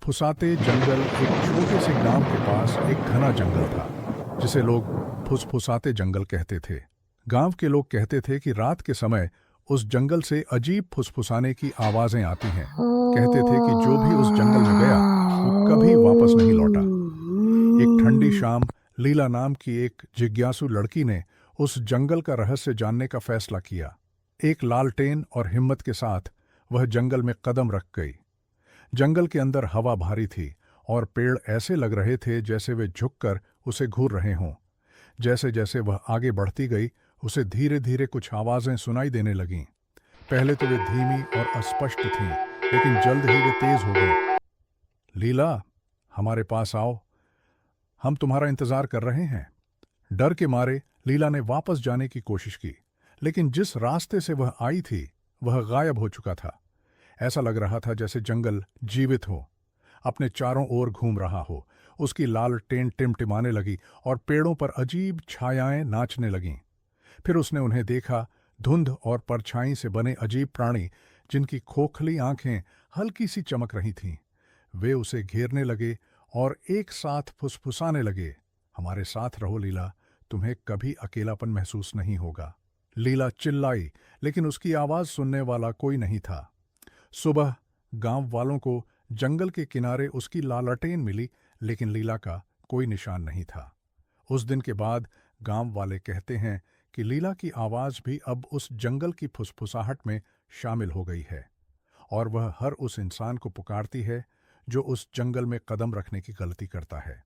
फुसफुसाते जंगल। एक छोटे से गांव के पास एक घना जंगल था जिसे लोग फुसफुसाते जंगल कहते थे। गांव के लोग कहते थे कि रात के समय उस जंगल से अजीब फुसफुसाने की आवाजें आती हैं। कहते थे कि जो भी उस जंगल में गया वो कभी वापस नहीं लौटा। एक ठंडी शाम लीला नाम की एक जिज्ञासु लड़की ने उस जंगल का रहस्य जानने का फैसला किया। एक लालटेन और हिम्मत के साथ वह जंगल में कदम रख गई। जंगल के अंदर हवा भारी थी और पेड़ ऐसे लग रहे थे जैसे वे झुककर उसे घूर रहे हों। जैसे जैसे वह आगे बढ़ती गई उसे धीरे धीरे कुछ आवाजें सुनाई देने लगीं। पहले तो वे धीमी और अस्पष्ट थीं, लेकिन जल्द ही वे तेज हो गईं। लीला, हमारे पास आओ, हम तुम्हारा इंतजार कर रहे हैं। डर के मारे लीला ने वापस जाने की कोशिश की, लेकिन जिस रास्ते से वह आई थी वह गायब हो चुका था। ऐसा लग रहा था जैसे जंगल जीवित हो, अपने चारों ओर घूम रहा हो। उसकी लालटेन टिमटिमाने लगी और पेड़ों पर अजीब छायाएं नाचने लगीं। फिर उसने उन्हें देखा, धुंध और परछाई से बने अजीब प्राणी जिनकी खोखली आंखें हल्की सी चमक रही थीं। वे उसे घेरने लगे और एक साथ फुसफुसाने लगे, हमारे साथ रहो लीला, तुम्हें कभी अकेलापन महसूस नहीं होगा। लीला चिल्लाई, लेकिन उसकी आवाज सुनने वाला कोई नहीं था। सुबह गांव वालों को जंगल के किनारे उसकी लालटेन मिली, लेकिन लीला का कोई निशान नहीं था। उस दिन के बाद गांव वाले कहते हैं कि लीला की आवाज भी अब उस जंगल की फुसफुसाहट में शामिल हो गई है और वह हर उस इंसान को पुकारती है जो उस जंगल में कदम रखने की गलती करता है।